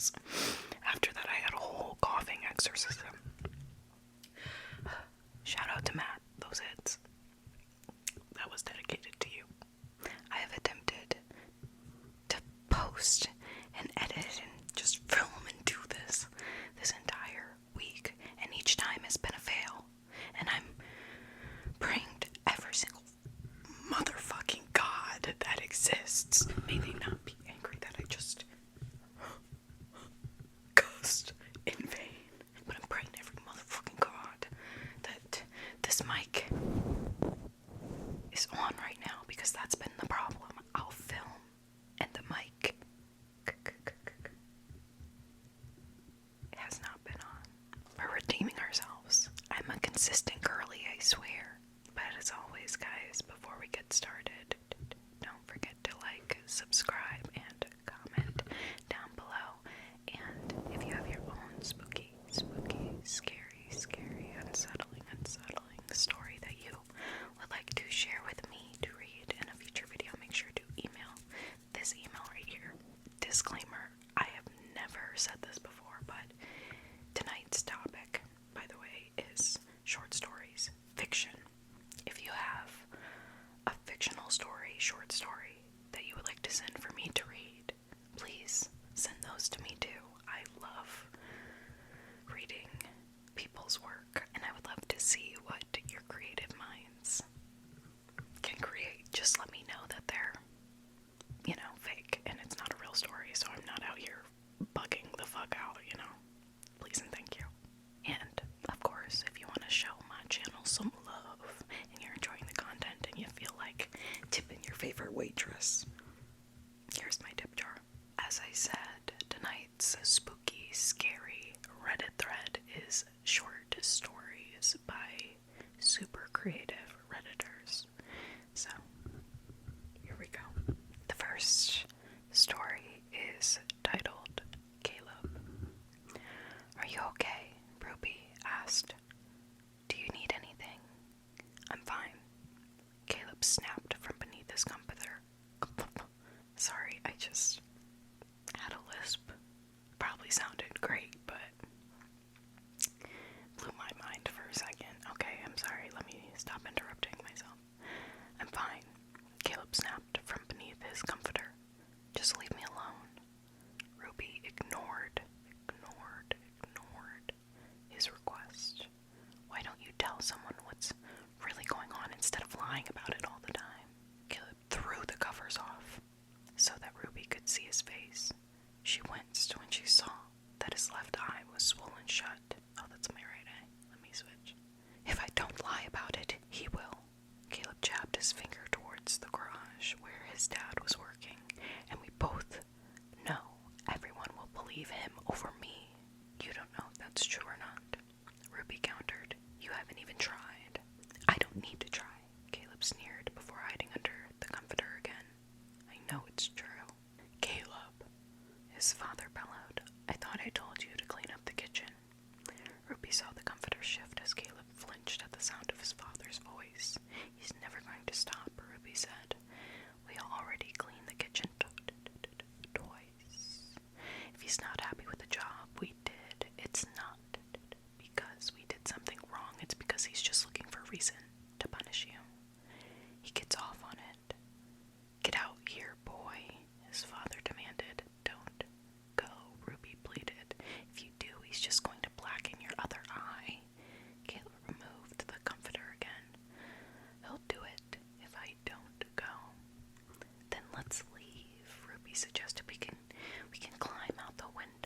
else. After that, I had a whole coughing exorcism. Shout out to Matt, those hits. That was dedicated to you. I have attempted to post and edit and just film and do this entire week, and each time has been a fail. And I'm praying to every single motherfucking God that exists. May they not be angry that I just cussed in vain. But I'm praying to every motherfucking God that this mic is on right now, because that's been the problem. I'll film and the mic has not been on. We're redeeming ourselves. I'm a consistent girly, I swear. But as always, guys, before we get started, don't forget to like, subscribe, and comment down below. And if you have your own spooky, scary, unsettling story that you would like to share with me to read in a future video, make sure to email this email right here. Disclaimer, I have never said this before, but tonight's topic, by the way, is short stories, fiction. If you have a fictional story, short story, that you would like to send for me to read, please send those to me too. I love reading people's work, and I would love to see what your creative minds can create. Just let me know that they're, fake, and it's not a real story, so I'm not out here bugging the fuck out, Please and thank you. And, of course, if you want to show my channel some love, and you're enjoying the content, and you feel like tipping your favorite waitress, here's my tip jar. As I said, tonight's spooky, scary Reddit thread is short stories by super creative Redditors. So, here we go. The first story is titled Caleb. Are you okay? Ruby asked. Do you need anything? I'm fine. Caleb snapped from beneath his comforter. Sorry, I just had a lisp. Probably sounded great, but blew my mind for a second. Okay, I'm sorry. Let me stop interrupting myself. I'm fine. Caleb snapped from beneath his comforter. Just leave me alone. Ruby ignored his request. Why don't you tell someone what's really going on instead of lying about it all the time? Caleb threw the covers off so that Ruby could see his face. She winced when she saw that his left eye was swollen shut. Oh, that's my right eye. Let me switch. If I don't lie about it, he will. Caleb jabbed his finger towards the garage where his dad was working, and we both know everyone will believe him over me. You don't know if that's true or not. Ruby countered. You haven't even tried. I don't need to try. Caleb sneered before hiding under the comforter again. I know it's true. Caleb, his father bellowed. I thought I told you to clean up the kitchen. Ruby saw the comforter shift as Caleb flinched at the sound of his father's voice. He's never going to stop, Ruby said. We already cleaned the kitchen twice. If he's not happy with the job we did, it's not because we did something wrong. It's because he's just looking for a reason to punish you. He gets off on it. Get out here, boy, his father demanded. Don't go, Ruby pleaded. If you do, he's just going to blacken your other eye. Caleb removed the comforter again. He'll do it if I don't go. Then let's leave, Ruby suggested. We can climb out the window.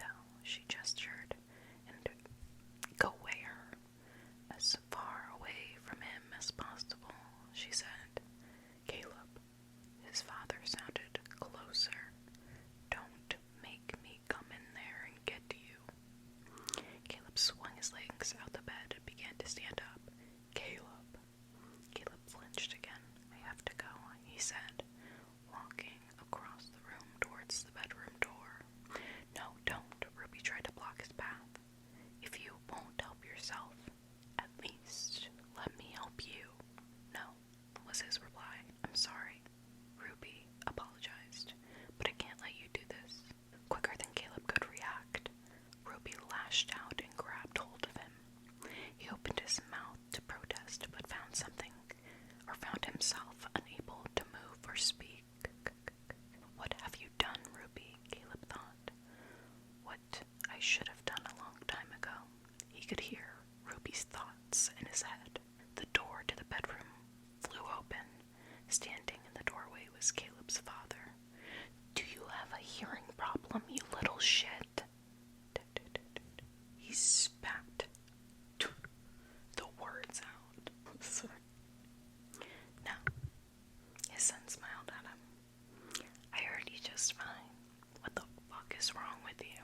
with you?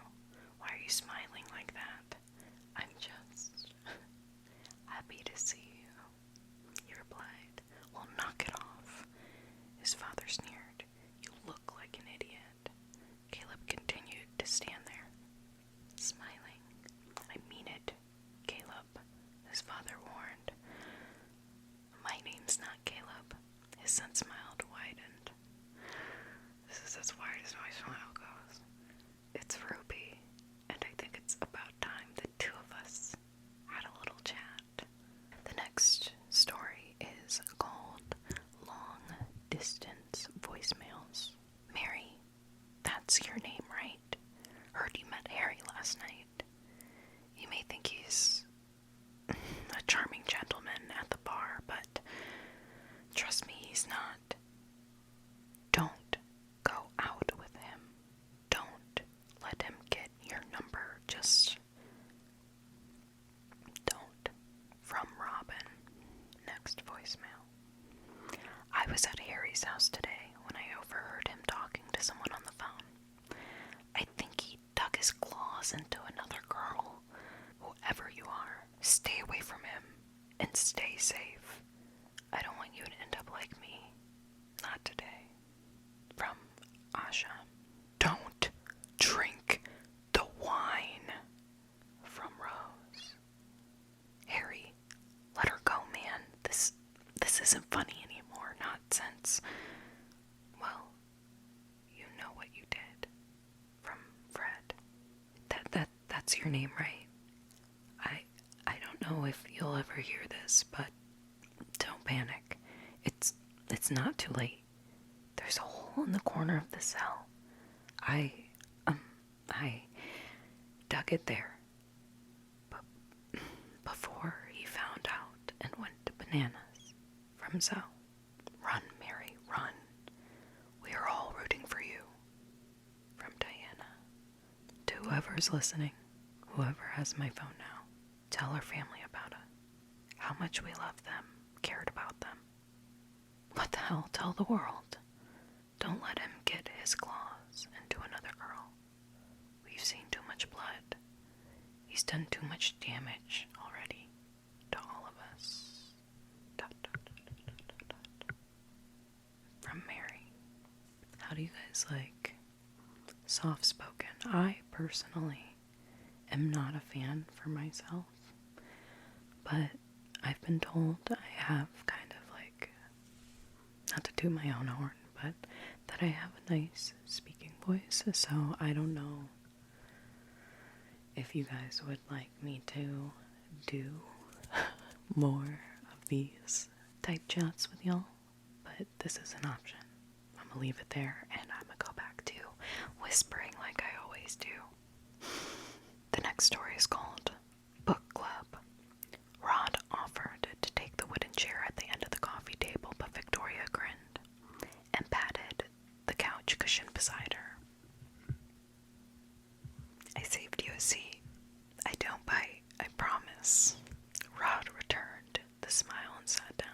Why are you smiling like that? I'm just happy to see you. He replied. Well, knock it off. His father sneered. You look like an idiot. Caleb continued to stand there, smiling. I mean it, Caleb, his father warned. My name's not Caleb. His son's smile widened. This is as wide as my smile goes. It's Ruby, and I think it's about time the two of us had a little chat. The next story is called Long Distance Voicemails. Mary, that's your name, right? Heard you met Harry last night. You may think he's a charming gentleman at the bar, but trust me, he's not. Don't go out with him. Don't let him get your number. Just don't. From Robin. Next voicemail. I was at Harry's house today when I overheard him talking to someone on the phone. I think he dug his claws into another girl. Whoever you are, stay away from him and stay safe. I don't want you to end up like me. Not today. From Asha. Don't drink the wine. From Rose. Harry, let her go, man. This isn't funny anymore. Nonsense. Well, you know what you did. From Fred. That's your name, right? I don't know if you'll ever hear this, but don't panic. It's not too late. There's a hole in the corner of the cell. I dug it there. Before he found out and went to bananas. From Zoe. Run, Mary, run. We are all rooting for you. From Diana. To whoever's listening, whoever has my phone now, tell our family about it. How much we love them, cared about them. What the hell? Tell the world. Don't let him get his claws into another girl. We've seen too much blood. He's done too much damage already to all of us. ... From Mary. How do you guys like soft-spoken? I personally am not a fan for myself, but I've been told I have kind of like, not to toot my own horn, but that I have a nice speaking voice, so I don't know if you guys would like me to do more of these type chats with y'all, but this is an option. I'm gonna leave it there, and I'm gonna go back to whispering like I always do. The next story is called Book Club. Rod offered to take the wooden chair at the end of the coffee table, but Victoria grinned and patted the couch cushion beside her. I saved you a seat. I don't bite, I promise. Rod returned the smile and sat down.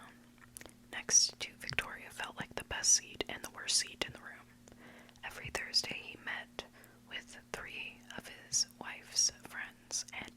Next to Victoria felt like the best seat and the worst seat in the room. Every Thursday he met with 3 of his wife's friends and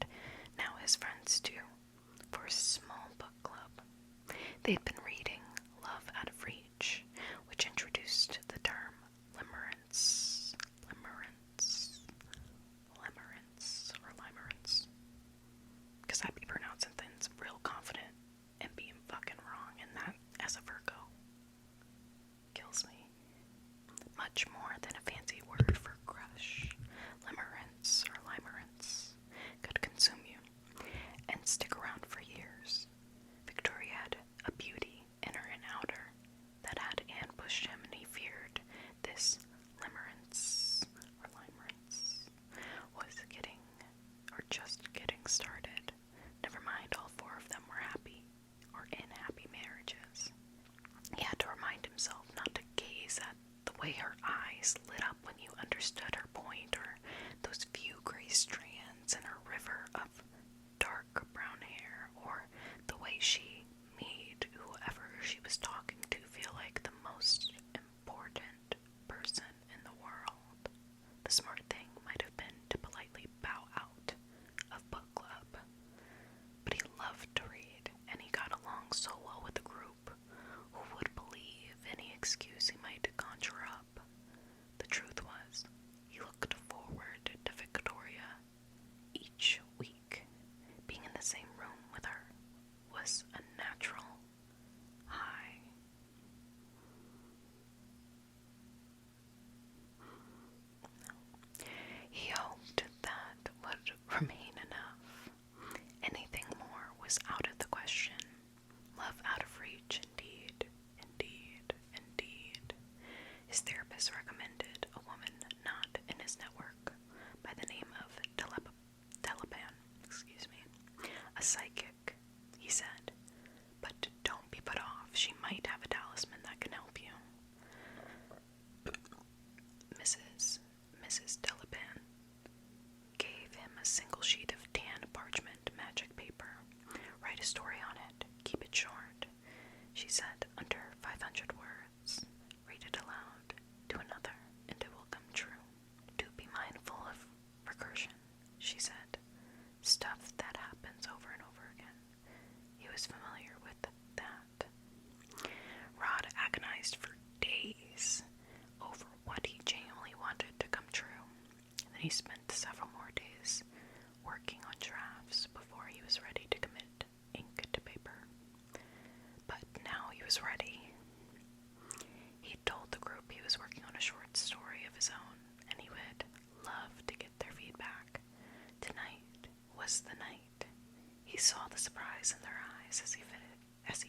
surprise in their eyes as he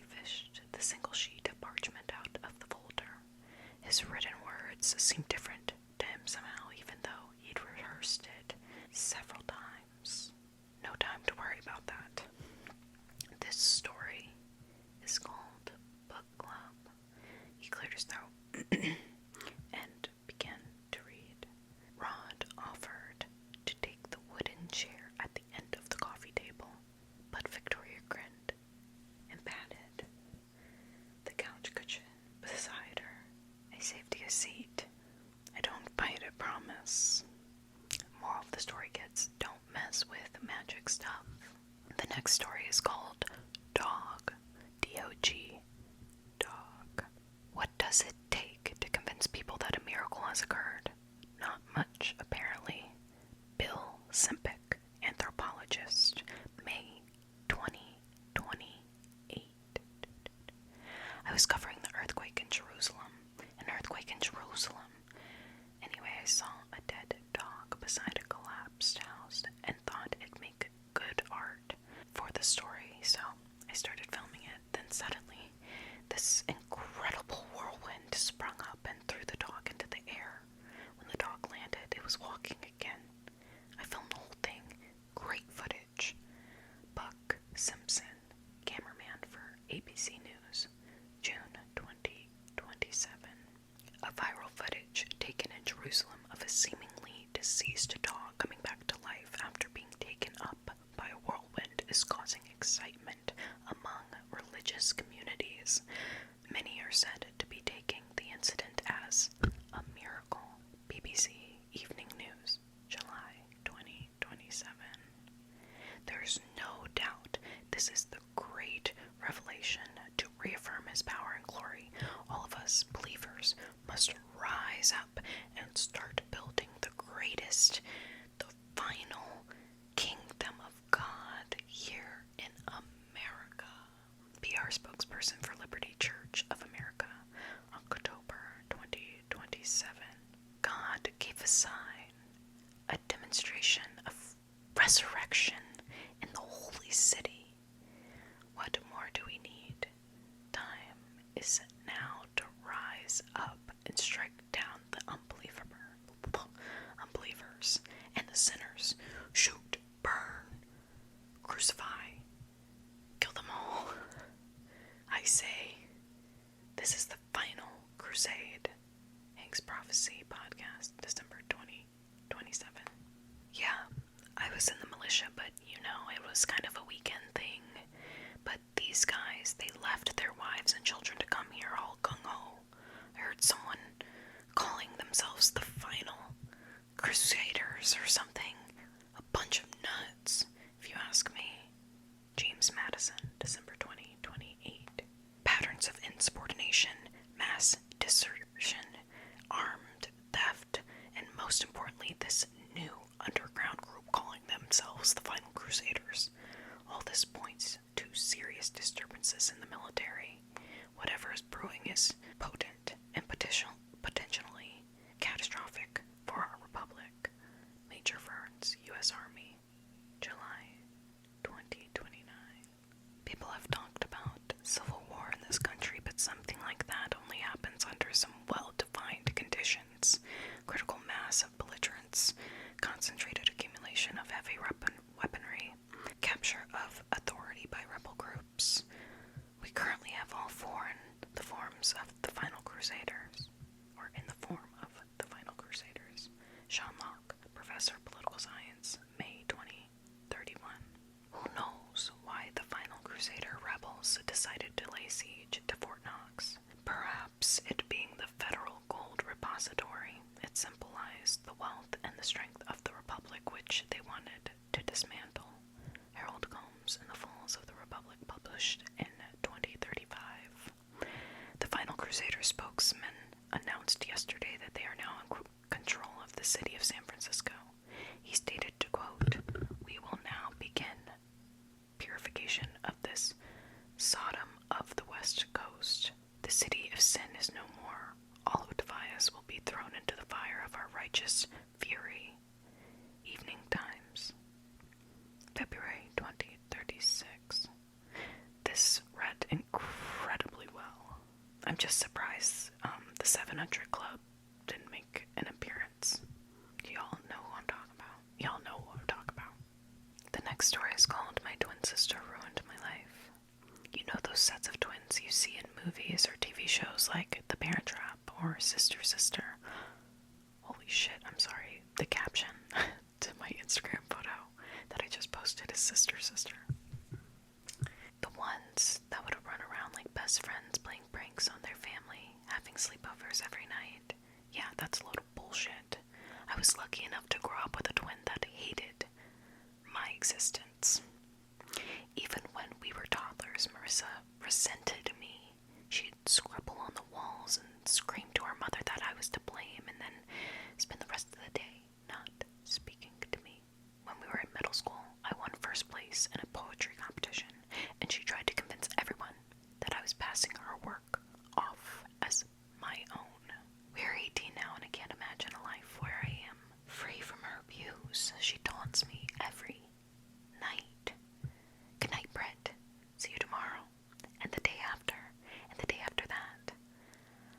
fished the single sheet of parchment out of the folder. His written words seemed different to him somehow, even though he'd rehearsed it several times. No time to worry about that. This story is called Book Club. He cleared his throat and began to read. Rod offered to take the wooden chair at the end of the coffee table, but Victoria grinned and patted the couch cushion beside her. I saved you a seat. I don't bite, I promise. Moral of the story, kids, don't mess with magic stuff. The next story is called Dog. D-O-G. Dog. What does it take to convince people that a miracle has occurred? Not much, apparently. Bill Simpic, anthropologist, May 2028. I was covering the earthquake in Jerusalem. Anyway, I saw a dead dog beside a collapsed house and thought it'd make good art for the story, so I started filming it. Then suddenly, this incredible whirlwind sprung up and threw the dog into the air. When the dog landed, it was walking again. I filmed the whole thing. Great footage. Buck Simpson, cameraman for ABC News, June 2027. A viral footage taken in Jerusalem of a seemingly deceased dog coming back to life after being taken up by a whirlwind is causing excitement among religious communities. Many are said to be taking the incident as a miracle. BBC Evening News, July 2027. There's no doubt this is the great revelation to reaffirm his power and glory. All of us believers must rise up and start building the greatest, the final kingdom of God here in America. PR spokesperson for Liberty Church of America, October 2027. God gave a sign, a demonstration of resurrection in the holy city. What more do we need? Time is now to rise up and strike down the unbelievers and the sinners. Shoot, burn, crucify, kill them all. I say, this is the final crusade. Hank's Prophecy Podcast, December 2027. Yeah, I was in the militia, but it was kind of a weekend thing. But these guys, they left their wives and children to come here all gung-ho. I heard someone calling themselves the Final Crusaders or something. A bunch of nuts, if you ask me. James Madison, December 2028. Patterns of insubordination, mass desertion, armed theft, and most importantly, this new underground group calling themselves the Final Crusaders. All this points to serious disturbances in the military. Whatever is brewing is potent and potentially catastrophic for our republic. Major Burns, U.S. Army, July 2029. People have talked about civil war in this country, but something like that only happens under some well-defined conditions. Critical mass of belligerents, concentrated accumulation of heavy weaponry, capture of authority by rebel groups. We currently have all four in the forms of the Final Crusaders, or in the form of the Final Crusaders. Sean Locke, Professor of Political Science, May 2031. Who knows why the Final Crusader rebels decided to lay siege to Fort Knox? Perhaps it being the federal gold repository, it symbolized the wealth and the strength of the Republic which they wanted to dismantle. Harold Combs in The Falls of the Republic, published in 2035. The Final Crusader spokesman just surprised the 700 Club didn't make an appearance. Y'all know who I'm talking about. Y'all know what I'm talking about. The next story is called My Twin Sister Ruined My Life. You know those sets of twins you see in movies or TV shows like The Parent Trap or Sister Sister? Holy shit, I'm sorry. The caption to my Instagram photo that I just posted is Sister Sister. The ones that would run around like best friends playing pranks on their family, having sleepovers every night. Yeah, that's a load of bullshit. I was lucky enough to grow up with a twin that hated my existence. Even when we were toddlers, Marissa resented me. She'd scribble on the walls and scream to her mother that I was to blame, and then spend the rest of the day not speaking to me. When we were in middle school, I won first place in a poetry competition, and she tried to convince everyone that I was passing her work off as my own. We're 18 now, and I can't imagine a life where I am free from her abuse. She taunts me every night. Good night, Brett. See you tomorrow. And the day after. And the day after that.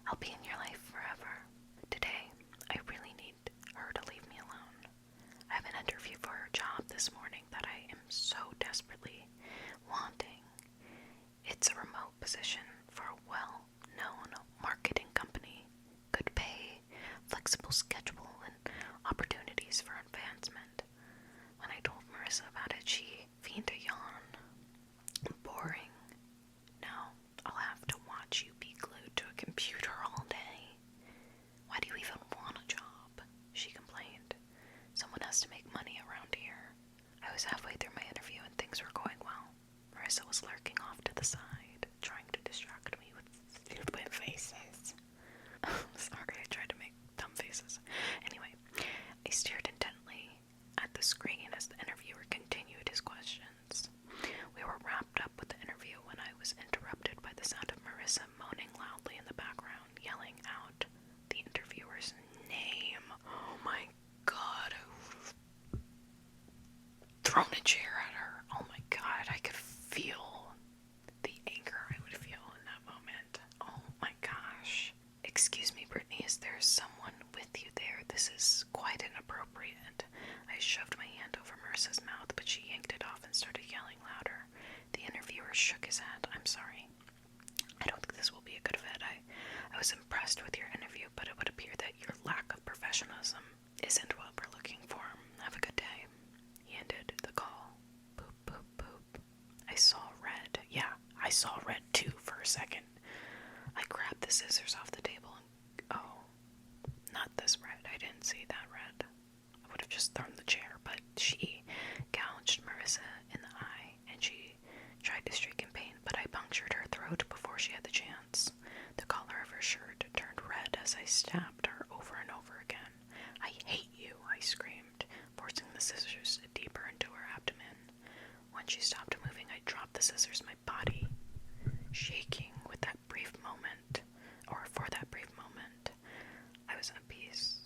I'll be in your life forever. Today, I really need her to leave me alone. I have an interview for her job this morning that I am so desperately wanting. It's a remote position for a well-known marketing company. Good pay, flexible schedule, and opportunities for advancement. When I told Marissa about it, she feigned a yawn. Boring. Now I'll have to watch you be glued to a computer all day. Why do you even want a job? She complained. Someone has to make money around here. I was halfway through my interview and things were going well. Marissa was lurking off to the side, trying to distract me with stupid faces. Sorry, I tried to make dumb faces. Anyway, I stared intently at the screen as the interviewer continued his questions. We were wrapped up with the interview when I was interrupted by the sound of Marissa moaning loudly in the background, yelling out the interviewer's name. Oh my god, I would have thrown a chair at her. Oh my god, I could feel the anger I would feel in that moment. Oh my gosh. Excuse me, Brittany, is there someone with you there? This is quite inappropriate. I shoved my hand over Marissa's mouth, but she yanked it off and started yelling louder. The interviewer shook his head. I'm sorry. I don't think this will be a good fit. I was impressed with your interview, but it would appear that your lack of professionalism isn't what we're looking for. Have a good day. He ended the call. Boop, boop, boop. I saw red. Yeah, I saw red too for a second. I grabbed the scissors off the table and, oh, not this red. I didn't see that red. I would have just thrown the chair, but she gouged Marissa in the eye, and she tried to shriek in pain, but I punctured her throat before she had the chance. The collar of her shirt turned red as I stabbed her over and over again. I hate you, I screamed, forcing the scissors deeper into her abdomen. When she stopped moving, I dropped the scissors in my body, shaking with that brief moment, or for that brief moment. I was at peace.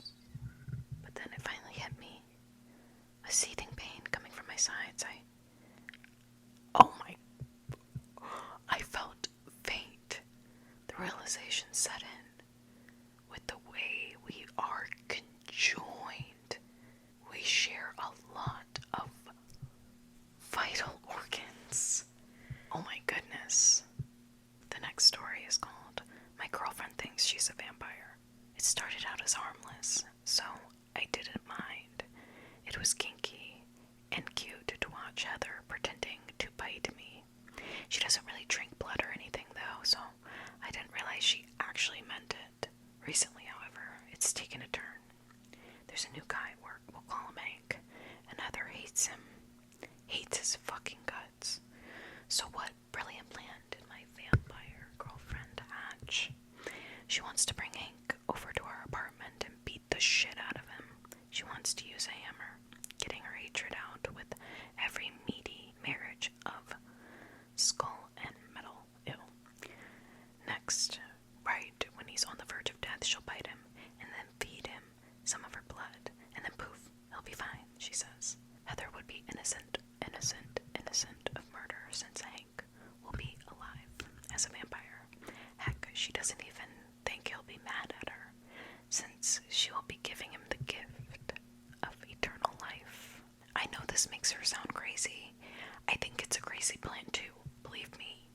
But then it finally hit me. A seething pain coming from my sides. I felt faint. The realization set in. With the way we are conjoined, we share a lot of vital organs. Oh my goodness. The next story is called My Girlfriend Thinks She's a Vampire. It started out as harmless, so I didn't mind. It was kinky and cute to watch Heather pretending to bite me. She doesn't really drink blood or anything though, so I didn't realize she actually meant it. Recently, however, it's taken a turn. There's a new guy at work, we'll call him Hank, and Heather hates him. Hates his fucking guts. So what brilliant plan did my vampire girlfriend hatch? She wants to bring Hank over to her apartment and beat the shit out of him. She wants to use a hammer, getting her hatred out with every meaty marriage of skull and metal. Ew. Next, right when he's on the verge of death, she'll bite him and then feed him some of her blood and then this makes her sound crazy. I think it's a crazy plan too, believe me.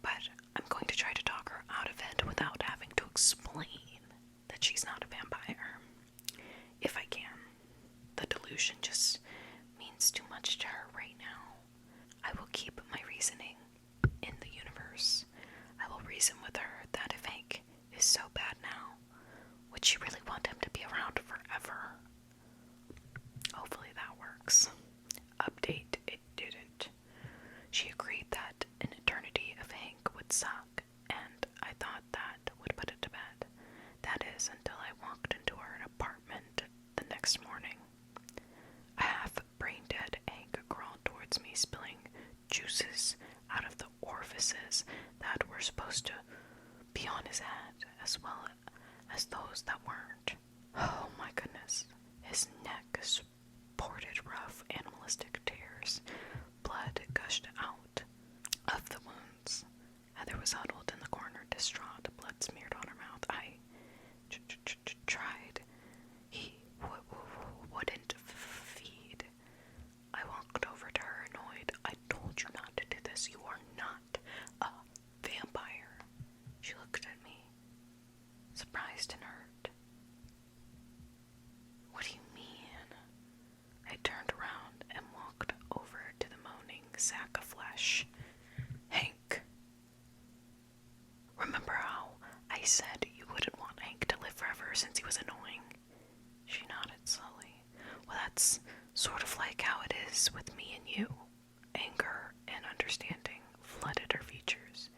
But I'm going to try to talk her out of it without having to explain that she's not a vampire. If I can. The delusion just means too much to her right now. I will keep my reasoning in the universe. I will reason with her that if Hank is so bad now, would she really want him to be around forever? Hopefully that works. Update, it didn't. She agreed that an eternity of Hank would suck, and I thought that would put it to bed. That is, until I walked into her apartment the next morning. A half-brain-dead Hank crawled towards me, spilling juices out of the orifices that were supposed to be on his head, as well as those that weren't. Oh my goodness. His neck sported rough, animalistic tears. Blood gushed out of the wounds. Heather was huddled in the corner, distraught, blood smeared on her mouth. I tried. He wouldn't feed. I walked over to her, annoyed. I told you not to do this. You are not a vampire. She looked at me, surprised and hurt. What do you mean? I turned around and walked over to the moaning sack of flesh. Hank. Remember how I said you wouldn't want Hank to live forever since he was annoying? She nodded slowly. Well, that's sort of like how it is with me and you. Anger and understanding flooded her features.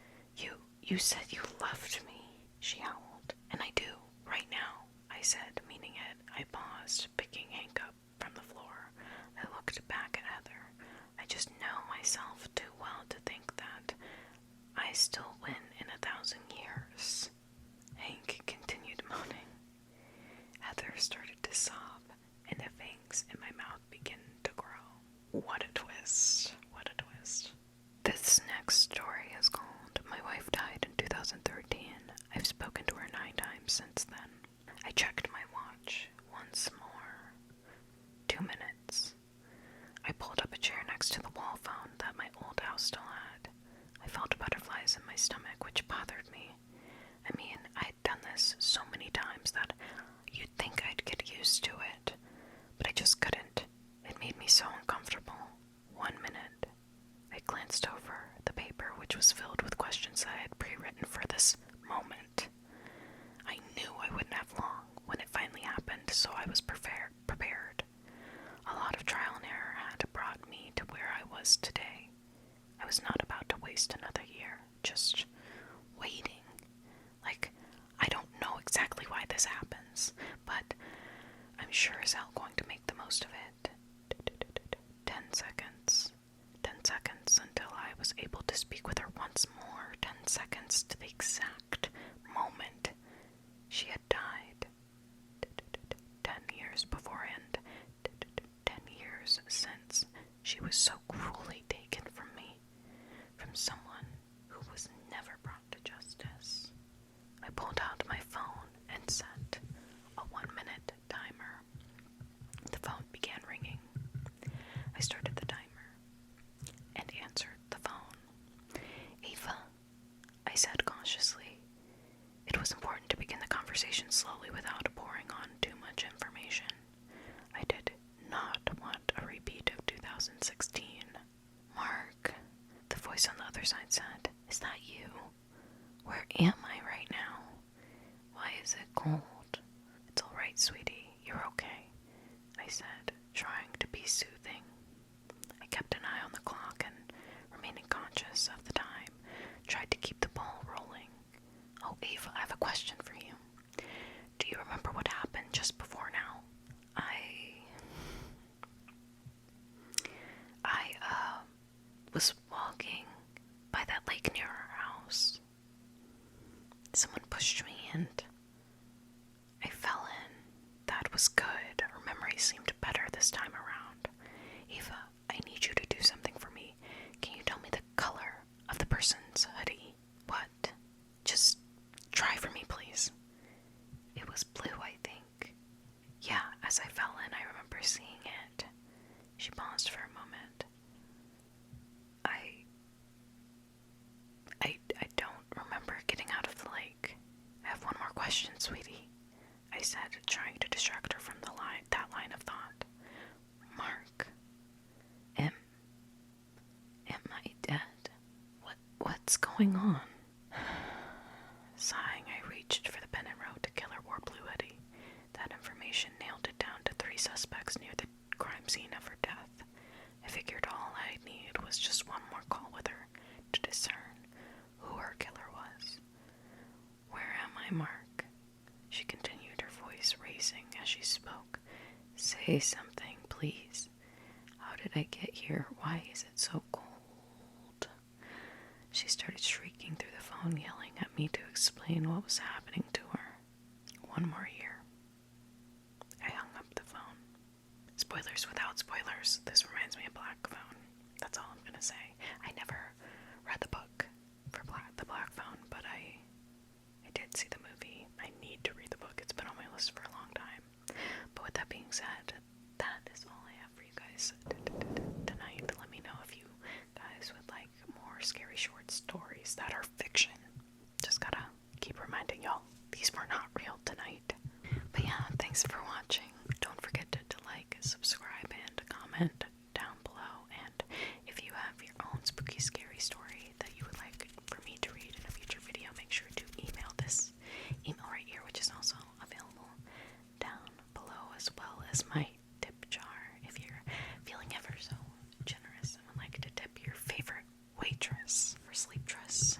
You said you loved me, she howled. And I do, right now, I said, meaning it. I paused, picking Hank up from the floor. I looked back at Heather. I just know myself too well to think that I still win in 1,000 years. Hank continued moaning. Heather started to sob, and the fangs in my mouth began to grow. What a twist. What a twist. This next story is called My Wife Died in 2013. I've spoken to her 9 times since then. I checked my watch once more. 2 minutes. I pulled up a chair next to the wall phone that my old house still had. I felt butterflies in my stomach, which bothered me. I mean, I'd done this so many times that you'd think I'd get used to it, but I just couldn't. It made me so uncomfortable. 1 minute. I glanced over the paper, which was filled with questions I had pre-written for this moment. I knew I wouldn't have long when it finally happened, so I was prepared. A lot of trial and error had brought me to where I was today. I was not about to waste another year, just waiting. Like, I don't know exactly why this happens, but I'm sure as hell going to make the most of it. 10 seconds. 10 seconds until I was able to speak with her once more. 10 seconds to the exact moment she had died. 10 years beforehand. 10 years since she was so cruelly taken from me. From someone who was never brought to justice. I pulled out my phone and set a 1-minute timer. The phone began ringing. I started the timer and answered the phone. Ava, I said cautiously. It was important to begin the conversation slowly without pouring on too much information. I did not want a repeat of 2016. Mark, the voice on the other side said, is that you? Where am I right now? Why is it cold? It's all right, sweetie. You're okay, I said, trying to be soothing. I kept an eye on the clock and, remaining conscious of the time, tried to keep the ball rolling. Oh, Ava, I have a question for you. Do you remember what happened just before now? I was walking by that lake near our house. Someone pushed me and I fell in. That was good. Her memory seemed better this time around. Eva, I need you to do something for me. Can you tell me the color of the person's hoodie? What? Just try for me, please. It was blue, I think. going on? Sighing, I reached for the pen and wrote to Killer wore blue hoodie. That information nailed it down to 3 suspects near the crime scene of her death. I figured all I needed was just one more call with her to discern who her killer was. Where am I, Mark? She continued, her voice racing as she spoke. Say something, please. How did I get here? Why is it so cold? She started shrieking through the phone, yelling at me to explain what was happening to her. 1 more year. I hung up the phone. Spoilers without spoilers. This reminds me of Black Phone. That's all I'm gonna say. I never read the book for the Black Phone, but I did see the movie. I need to read the book. It's been on my list for a long time. But with that being said, that is all I have for you guys tonight. Let me know if you guys would like more scary short stories that are fiction. Just gotta keep reminding y'all, these were not real tonight. But yeah, thanks for watching. Don't forget to like, subscribe, and comment down below. And if you have your own spooky scary story that you would like for me to read in a future video, make sure to email this email right here, which is also available down below, as well as my tip jar if you're feeling ever so generous and would like to tip your favorite waitress for sleep dress.